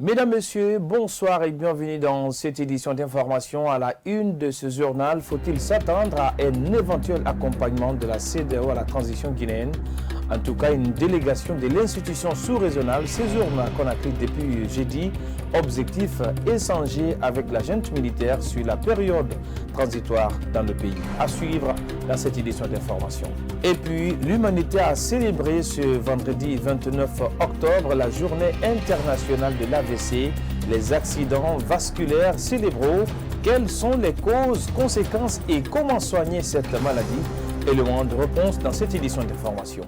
Mesdames, Messieurs, bonsoir et bienvenue dans cette édition d'information. À la une de ce journal, faut-il s'attendre à un éventuel accompagnement de la CEDEAO à la transition guinéenne? En tout cas, une délégation de l'institution sous-régionale séjourne à Conakry depuis jeudi. Objectif, échanger avec la junte militaire sur la période transitoire dans le pays. À suivre dans cette édition d'information. Et puis, l'humanité a célébré ce vendredi 29 octobre la journée internationale de l'AVC, les accidents vasculaires cérébraux. Quelles sont les causes, conséquences et comment soigner cette maladie? Élément de réponse dans cette édition d'information.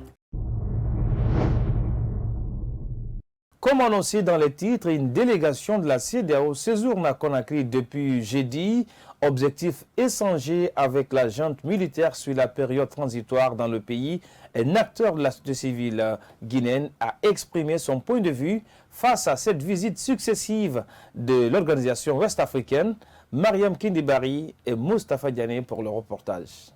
Comme annoncé dans les titres, une délégation de la CEDEAO séjourne à Conakry depuis jeudi. Objectif, échanger avec la junte militaire sur la période transitoire dans le pays. Un acteur de la société civile guinéenne a exprimé son point de vue face à cette visite successive de l'organisation ouest-africaine. Mariam Kindibari et Moustapha Diané pour le reportage.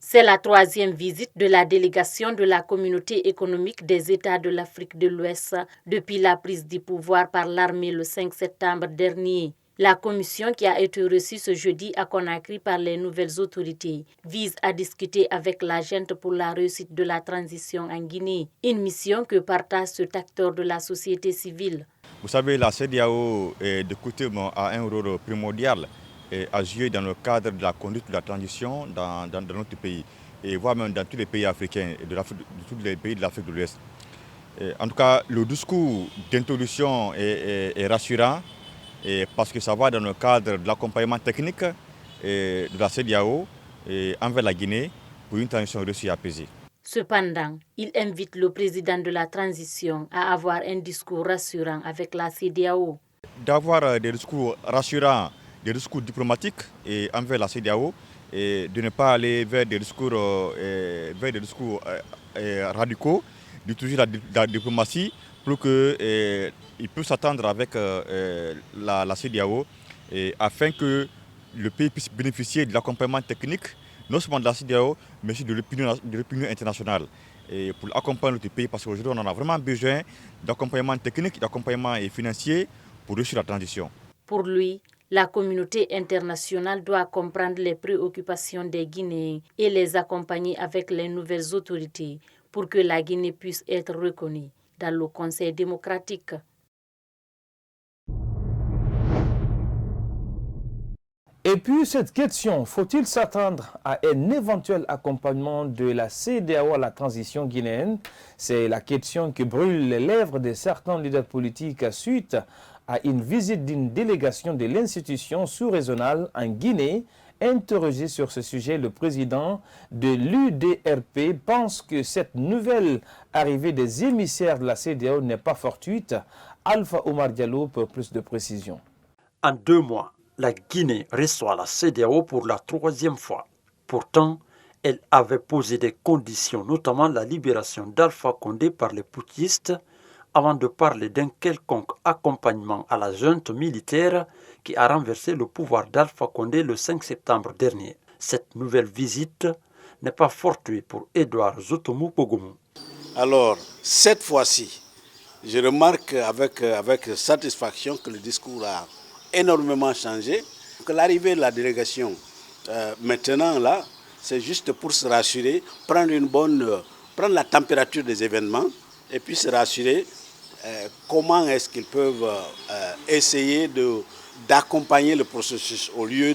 C'est la troisième visite de la délégation de la communauté économique des États de l'Afrique de l'Ouest depuis la prise du pouvoir par l'armée le 5 septembre dernier. La commission qui a été reçue ce jeudi à Conakry par les nouvelles autorités vise à discuter avec la junte pour la réussite de la transition en Guinée, une mission que partage cet acteur de la société civile. Vous savez, la CEDEAO de coutume a un rôle primordial à jouer dans le cadre de la conduite de la transition dans notre pays, et voire même dans tous les pays africains et de tous les pays de l'Afrique de l'Ouest. En tout cas, le discours d'introduction est rassurant, parce que ça va dans le cadre de l'accompagnement technique de la CEDEAO envers la Guinée pour une transition réussie et apaisée. Cependant, il invite le président de la transition à avoir un discours rassurant avec la CEDEAO. D'avoir des discours rassurants, des discours diplomatiques envers la CEDEAO, et de ne pas aller vers des discours, radicaux, d'utiliser la diplomatie pour qu'il puisse s'attendre avec la CEDEAO, afin que le pays puisse bénéficier de l'accompagnement technique, non seulement de la CEDEAO, mais aussi de l'opinion internationale. Et pour accompagner notre pays, parce qu'aujourd'hui on en a vraiment besoin d'accompagnement technique, d'accompagnement financier pour réussir la transition. Pour lui, la communauté internationale doit comprendre les préoccupations des Guinéens et les accompagner avec les nouvelles autorités pour que la Guinée puisse être reconnue dans le Conseil démocratique. Et puis cette question, faut-il s'attendre à un éventuel accompagnement de la CEDEAO à la transition guinéenne? C'est la question qui brûle les lèvres de certains leaders politiques suite à une visite d'une délégation de l'institution sous-régionale en Guinée. Interrogé sur ce sujet, le président de l'UDRP pense que cette nouvelle arrivée des émissaires de la CEDEAO n'est pas fortuite. Alpha Omar Diallo pour plus de précisions. En 2 mois, la Guinée reçoit la CEDEAO pour la 3e fois. Pourtant, elle avait posé des conditions, notamment la libération d'Alpha Condé par les putschistes, avant de parler d'un quelconque accompagnement à la junte militaire qui a renversé le pouvoir d'Alpha Condé le 5 septembre dernier. Cette nouvelle visite n'est pas fortuite pour Edouard Zotomou Pogoumou. Alors, cette fois-ci, je remarque avec satisfaction que le discours a énormément changé, que l'arrivée de la délégation maintenant là, c'est juste pour se rassurer, prendre la température des événements et puis se rassurer comment est-ce qu'ils peuvent essayer d'accompagner le processus au lieu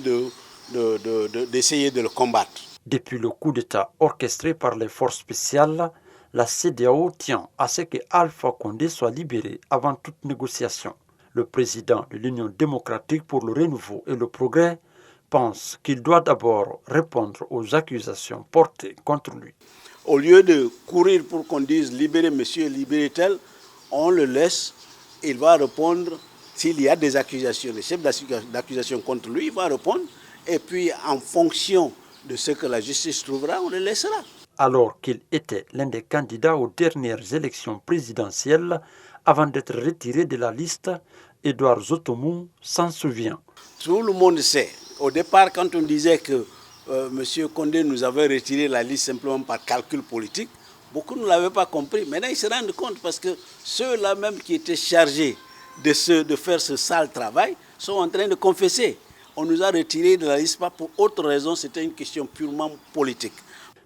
d'essayer de le combattre. Depuis le coup d'État orchestré par les forces spéciales, la CEDEAO tient à ce que Alpha Condé soit libéré avant toute négociation. Le président de l'Union démocratique pour le renouveau et le progrès pense qu'il doit d'abord répondre aux accusations portées contre lui. Au lieu de courir pour qu'on dise libérez monsieur, libérez tel, on le laisse, il va répondre s'il y a des accusations, les chefs d'accusation contre lui, il va répondre, et puis en fonction de ce que la justice trouvera, on le laissera. Alors qu'il était l'un des candidats aux dernières élections présidentielles, avant d'être retiré de la liste, Edouard Zotomou s'en souvient. Tout le monde sait. Au départ, quand on disait que M. Condé nous avait retiré la liste simplement par calcul politique, Beaucoup ne l'avaient pas compris. Maintenant, ils se rendent compte parce que ceux-là même qui étaient chargés de faire ce sale travail sont en train de confesser. On nous a retirés de la liste pas pour autre raison, c'était une question purement politique.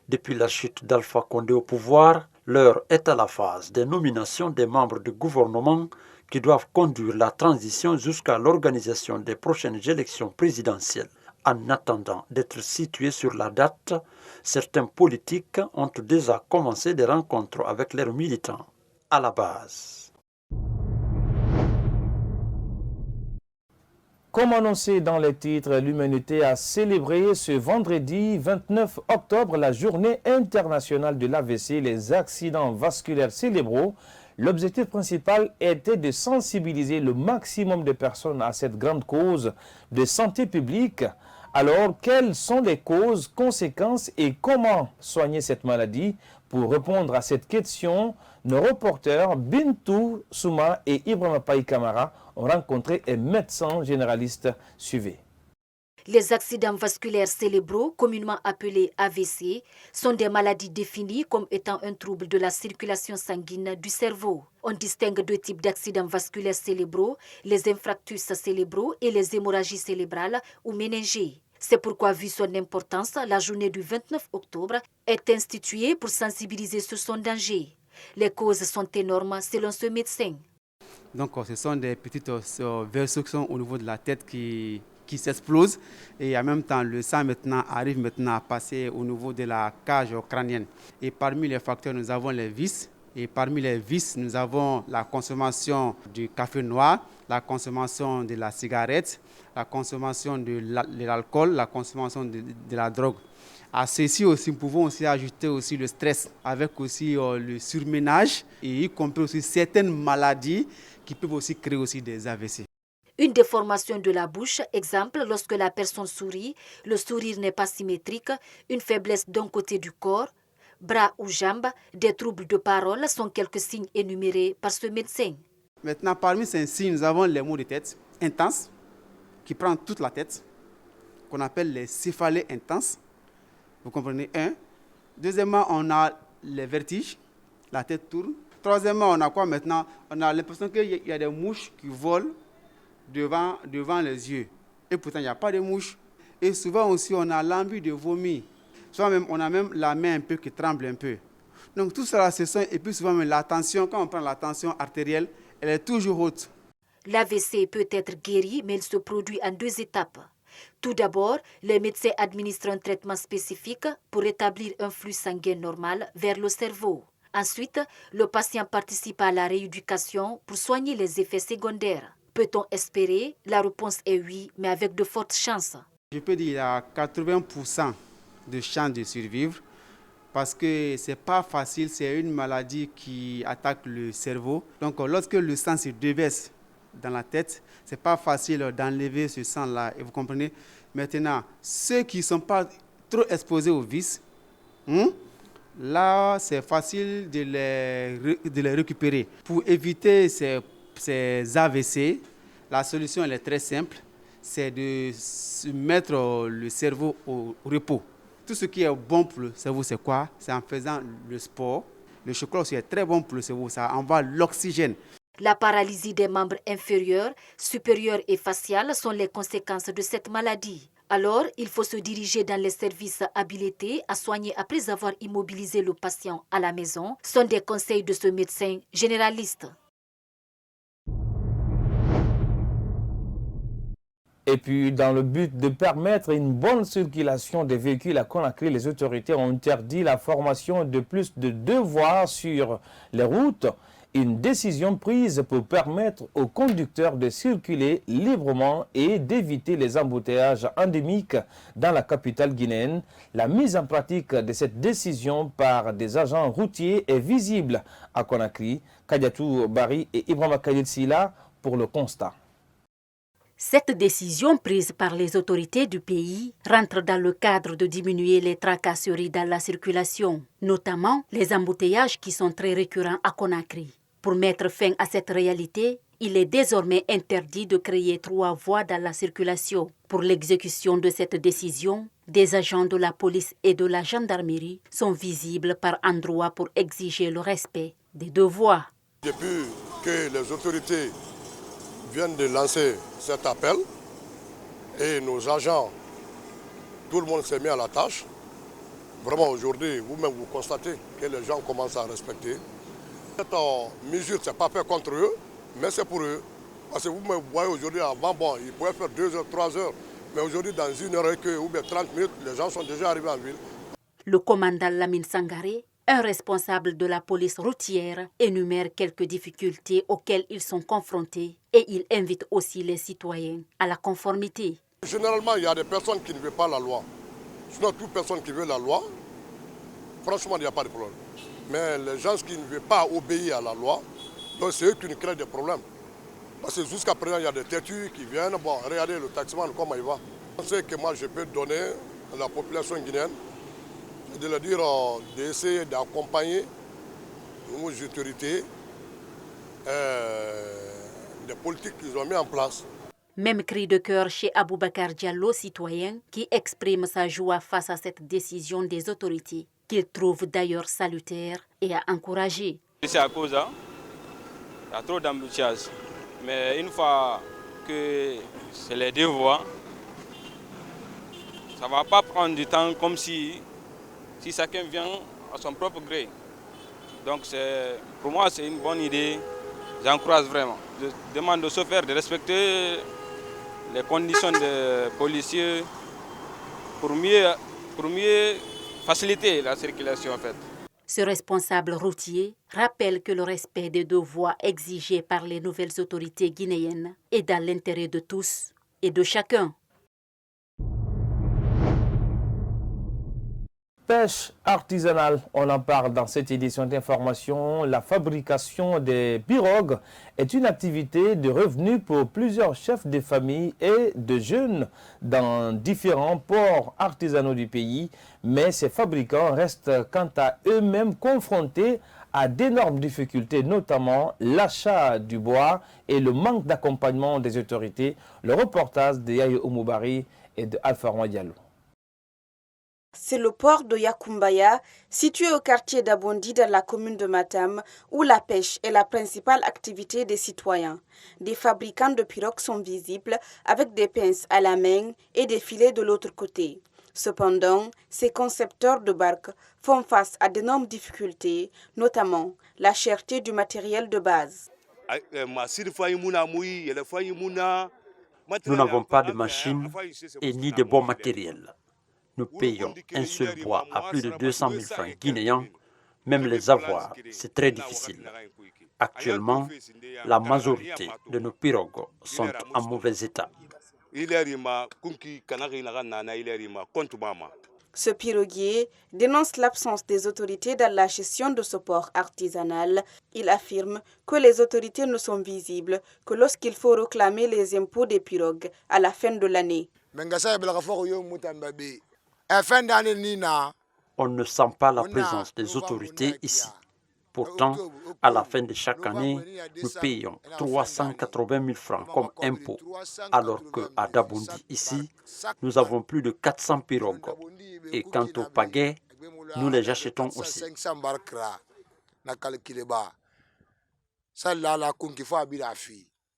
Depuis la chute d'Alpha Condé au pouvoir, l'heure est à la phase des nominations des membres du gouvernement qui doivent conduire la transition jusqu'à l'organisation des prochaines élections présidentielles. En attendant d'être situés sur la date, certains politiques ont déjà commencé des rencontres avec leurs militants à la base. Comme annoncé dans les titres, l'humanité a célébré ce vendredi 29 octobre la journée internationale de l'AVC, les accidents vasculaires cérébraux. L'objectif principal était de sensibiliser le maximum de personnes à cette grande cause de santé publique. Alors, quelles sont les causes, conséquences et comment soigner cette maladie? Pour répondre à cette question, nos reporters Bintou Souma et Ibrahima Paï Kamara ont rencontré un médecin généraliste. Suivez. Les accidents vasculaires cérébraux, communément appelés AVC, sont des maladies définies comme étant un trouble de la circulation sanguine du cerveau. On distingue deux types d'accidents vasculaires cérébraux, les infarctus cérébraux et les hémorragies cérébrales ou méningées. C'est pourquoi, vu son importance, la journée du 29 octobre est instituée pour sensibiliser sur son danger. Les causes sont énormes selon ce médecin. Donc ce sont des petites vaisseaux qui sont au niveau de la tête qui s'explosent et en même temps le sang arrive à passer au niveau de la cage crânienne. Et parmi les facteurs, nous avons les vices. Et parmi les vices, nous avons la consommation du café noir, la consommation de la cigarette, la consommation de l'alcool, la consommation de la drogue. À ceci aussi, nous pouvons aussi ajouter aussi le stress, avec aussi le surménage et y compris aussi certaines maladies qui peuvent aussi créer aussi des AVC. Une déformation de la bouche, exemple, lorsque la personne sourit, le sourire n'est pas symétrique, une faiblesse d'un côté du corps, bras ou jambes, des troubles de parole sont quelques signes énumérés par ce médecin. Maintenant, parmi ces signes, nous avons les maux de tête intenses, qui prennent toute la tête, qu'on appelle les céphalées intenses. Vous comprenez, un. Deuxièmement, on a les vertiges, la tête tourne. Troisièmement, on a quoi maintenant? On a l'impression qu'il y a des mouches qui volent devant les yeux. Et pourtant, il n'y a pas de mouches. Et souvent aussi, on a l'envie de vomir. Souvent même, on a même la main un peu qui tremble un peu. Donc tout cela, ce sont, et puis souvent même la tension, quand on prend la tension artérielle, elle est toujours haute. L'AVC peut être guéri, mais il se produit en deux étapes. Tout d'abord, les médecins administrent un traitement spécifique pour rétablir un flux sanguin normal vers le cerveau. Ensuite, le patient participe à la rééducation pour soigner les effets secondaires. Peut-on espérer? La réponse est oui, mais avec de fortes chances. Je peux dire qu'il y a 80% de chances de survivre parce que ce n'est pas facile, c'est une maladie qui attaque le cerveau. Donc lorsque le sang se déverse dans la tête, ce n'est pas facile d'enlever ce sang-là. Et vous comprenez? Maintenant, ceux qui ne sont pas trop exposés au vice, là, c'est facile de les récupérer. Pour éviter ces AVC, la solution elle est très simple, c'est de se mettre le cerveau au repos. Tout ce qui est bon pour le cerveau, c'est quoi? C'est en faisant le sport. Le chocolat aussi est très bon pour le cerveau, ça envoie l'oxygène. La paralysie des membres inférieurs, supérieurs et faciales sont les conséquences de cette maladie. Alors, il faut se diriger dans les services habilités à soigner après avoir immobilisé le patient à la maison, sont des conseils de ce médecin généraliste. Et puis, dans le but de permettre une bonne circulation des véhicules à Conakry, les autorités ont interdit la formation de plus de 2 voies sur les routes. Une décision prise pour permettre aux conducteurs de circuler librement et d'éviter les embouteillages endémiques dans la capitale guinéenne. La mise en pratique de cette décision par des agents routiers est visible à Conakry. Kadiatou Bari et Ibrahima Khalil Silla pour le constat. Cette décision prise par les autorités du pays rentre dans le cadre de diminuer les tracasseries dans la circulation, notamment les embouteillages qui sont très récurrents à Conakry. Pour mettre fin à cette réalité, il est désormais interdit de créer 3 voies dans la circulation. Pour l'exécution de cette décision, des agents de la police et de la gendarmerie sont visibles par endroits pour exiger le respect des 2 voies. Depuis que les autorités viennent de lancer cet appel et nos agents, tout le monde s'est mis à la tâche. Vraiment aujourd'hui, vous-même vous constatez que les gens commencent à respecter. Cette mesure, ce n'est pas fait contre eux, mais c'est pour eux. Parce que vous voyez aujourd'hui, avant, bon, ils pouvaient faire 2 heures, 3 heures. Mais aujourd'hui, dans 1 heure ou bien 30 minutes, les gens sont déjà arrivés en ville. Le commandant Lamine Sangaré, un responsable de la police routière, énumère quelques difficultés auxquelles ils sont confrontés et il invite aussi les citoyens à la conformité. Généralement, il y a des personnes qui ne veulent pas la loi. Sinon, toute personne qui veut la loi, franchement, il n'y a pas de problème. Mais les gens qui ne veulent pas obéir à la loi, donc c'est eux qui nous créent des problèmes. Parce que jusqu'à présent, il y a des têtus qui viennent, bon, regardez le taximan, comment il va. Je sais que moi, je peux donner à la population guinéenne, de leur dire d'essayer d'accompagner nos autorités, des politiques qu'ils ont mis en place. Même cri de cœur chez Aboubakar Diallo, citoyen, qui exprime sa joie face à cette décision des autorités, qu'il trouve d'ailleurs salutaire et à encourager. C'est à cause, il y a trop d'embouteillage. Mais une fois que c'est les 2 voies, ça ne va pas prendre du temps comme si chacun vient à son propre gré. Donc pour moi, c'est une bonne idée. J'encourage vraiment. Je demande aux chauffeurs de respecter les conditions des policiers pour mieux faciliter la circulation en fait. Ce responsable routier rappelle que le respect des 2 voies exigées par les nouvelles autorités guinéennes est dans l'intérêt de tous et de chacun. Pêche artisanale, on en parle dans cette édition d'information. La fabrication des pirogues est une activité de revenus pour plusieurs chefs de famille et de jeunes dans différents ports artisanaux du pays. Mais ces fabricants restent quant à eux-mêmes confrontés à d'énormes difficultés, notamment l'achat du bois et le manque d'accompagnement des autorités. Le reportage de Yaye Oumoubari et de Alpha Diallo. C'est le port de Yakumbaya, situé au quartier d'Abondi dans la commune de Matam, où la pêche est la principale activité des citoyens. Des fabricants de pirogues sont visibles avec des pinces à la main et des filets de l'autre côté. Cependant, ces concepteurs de barques font face à d'énormes difficultés, notamment la cherté du matériel de base. Nous n'avons pas de machines et ni de bons matériels. Nous payons un seul bois à plus de 200 000 francs guinéens. Même les avoir, c'est très difficile. Actuellement, la majorité de nos pirogues sont en mauvais état. Ce piroguier dénonce l'absence des autorités dans la gestion de ce port artisanal. Il affirme que les autorités ne sont visibles que lorsqu'il faut réclamer les impôts des pirogues à la fin de l'année. On ne sent pas la présence des autorités ici. Pourtant, à la fin de chaque année, nous payons 380 000 francs comme impôt, alors qu'à Dabondi, ici, nous avons plus de 400 pirogues. Et quant aux pagaies, nous les achetons aussi.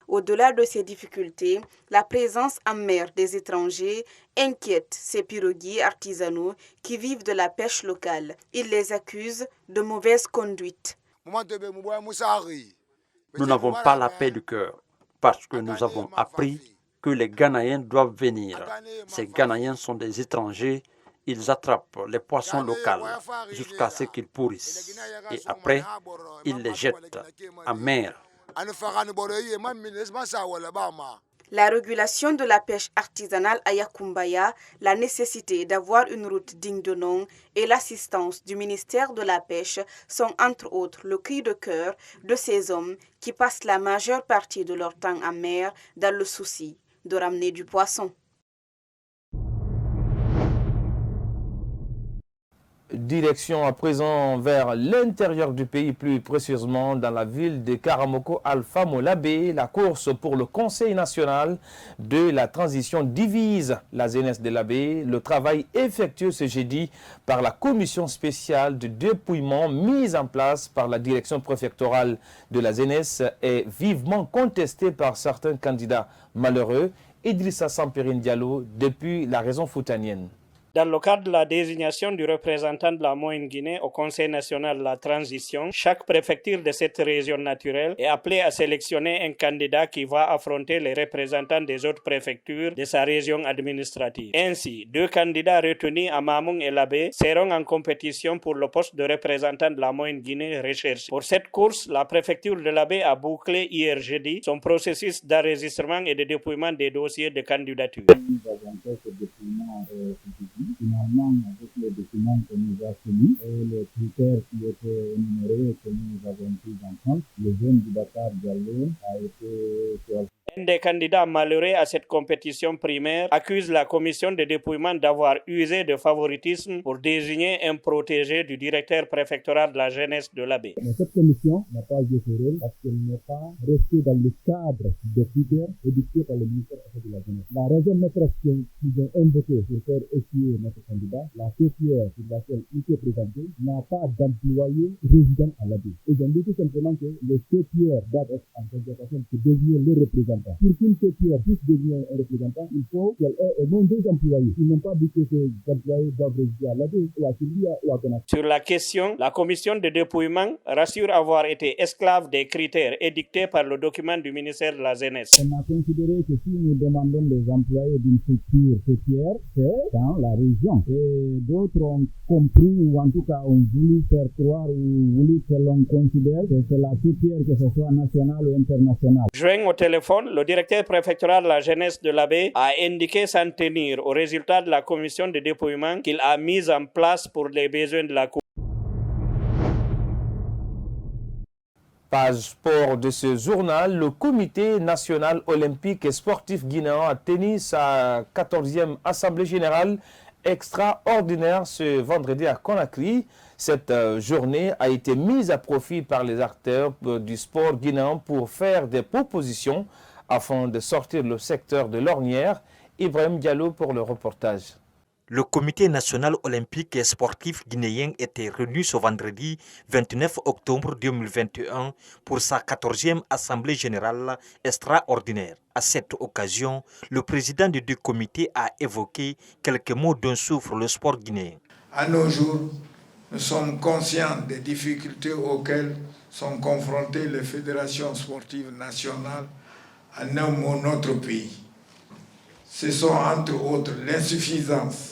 Au-delà de ces difficultés, la présence en mer des étrangers inquiète ces piroguiers artisanaux qui vivent de la pêche locale. Ils les accusent de mauvaise conduite. Nous n'avons pas la paix du cœur parce que nous avons appris que les Ghanéens doivent venir. Ces Ghanéens sont des étrangers. Ils attrapent les poissons locaux jusqu'à ce qu'ils pourrissent. Et après, ils les jettent en mer. La régulation de la pêche artisanale à Yakumbaya, la nécessité d'avoir une route digne de nom et l'assistance du ministère de la Pêche sont entre autres le cri de cœur de ces hommes qui passent la majeure partie de leur temps en mer dans le souci de ramener du poisson. Direction à présent vers l'intérieur du pays, plus précisément dans la ville de Karamoko Alpha Molabé. La course pour le Conseil national de la transition divise la jeunesse de l'Abbé. Le travail effectué ce jeudi par la commission spéciale de dépouillement mise en place par la direction préfectorale de la jeunesse est vivement contesté par certains candidats malheureux. Idrissa Sampérine Diallo depuis la région foutanienne. Dans le cadre de la désignation du représentant de la Moyenne-Guinée au Conseil national de la transition, chaque préfecture de cette région naturelle est appelée à sélectionner un candidat qui va affronter les représentants des autres préfectures de sa région administrative. Ainsi, 2 candidats retenus à Mamoung et Labé seront en compétition pour le poste de représentant de la Moyenne-Guinée recherché. Pour cette course, la préfecture de Labé a bouclé hier jeudi son processus d'enregistrement et de dépouillement des dossiers de candidature. Finalement, avec les documents que nous avons soumis et les critères qui étaient énumérés que nous avons pris en compte, le jeune du Dakar Diallo a été choisi. Un des candidats malheureux à cette compétition primaire accuse la commission de dépouillement d'avoir usé de favoritisme pour désigner un protégé du directeur préfectoral de la jeunesse de l'Abbé. Mais cette commission n'a pas joué ce rôle parce qu'elle n'est pas restée dans le cadre des critères édictés par le ministère de la jeunesse. La raison maîtresse qu'ils ont invoquée pour faire échouer notre candidat, la CPR sur laquelle il s'est présenté, n'a pas d'employé résident à l'Abbé. Ils ont dit tout simplement que le CPR doit être en concertation pour désigner le représentant. Pour qu'une CPR puisse devenir un représentant, il faut qu'elle ait au moins 2 employés. Ils n'ont pas dit que ces employés doivent résider à l'Abbé ou à Sylvia ou à Conakry. Sur la question, la commission de dépouillement rassure avoir été esclave des critères édictés par le document du ministère de la Jeunesse. On a considéré que si nous demandons des employés d'une structure CPR, c'est dans la région. Et d'autres ont compris ou en tout cas ont voulu faire croire ou voulu que l'on considère que c'est la CPR, que ce soit nationale ou internationale. Joint au téléphone, le directeur préfectoral de la jeunesse de l'Abbé a indiqué s'en tenir aux résultats de la commission de dépouillement qu'il a mise en place pour les besoins de la Cour. Page sport de ce journal, le comité national olympique et sportif guinéen a tenu sa 14e assemblée générale extraordinaire ce vendredi à Conakry. Cette journée a été mise à profit par les acteurs du sport guinéen pour faire des propositions afin de sortir le secteur de l'ornière. Ibrahim Diallo pour le reportage. Le comité national olympique et sportif guinéen était réuni ce vendredi 29 octobre 2021 pour sa 14e assemblée générale extraordinaire. À cette occasion, le président du comité a évoqué quelques mots dont souffre le sport guinéen. À nos jours, nous sommes conscients des difficultés auxquelles sont confrontées les fédérations sportives nationales en notre pays. Ce sont entre autres l'insuffisance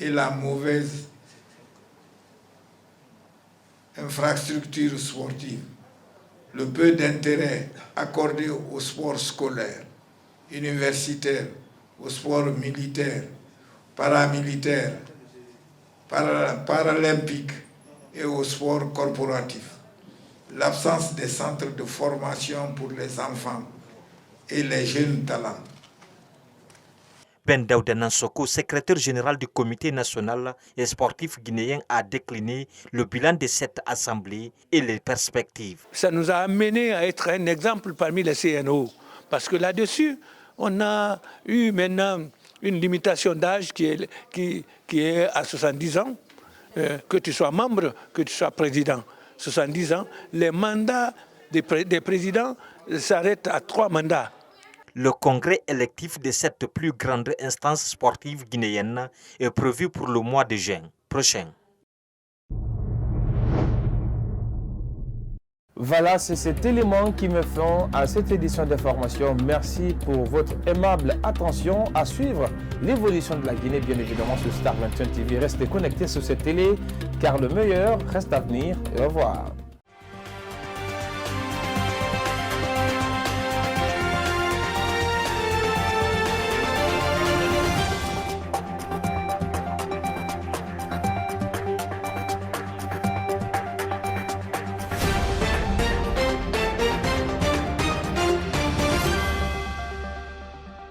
et la mauvaise infrastructure sportive, le peu d'intérêt accordé au sport scolaire, universitaire, au sport militaire, paramilitaire, paralympique et au sport corporatif, l'absence des centres de formation pour les enfants et les jeunes talents. Ben Daouda Nansoko, secrétaire général du comité national et sportif guinéen, a décliné le bilan de cette assemblée et les perspectives. Ça nous a amené à être un exemple parmi les CNO, parce que là-dessus, on a eu maintenant une limitation d'âge qui est à 70 ans, que tu sois membre, que tu sois président. 70 ans, les mandats des présidents s'arrêtent à 3 mandats. Le congrès électif de cette plus grande instance sportive guinéenne est prévu pour le mois de juin prochain. Voilà, c'est cet élément qui me fait à cette édition d'information. Merci pour votre aimable attention. À suivre l'évolution de la Guinée, bien évidemment, sur Star 21 TV. Restez connectés sur cette télé, car le meilleur reste à venir. Et au revoir.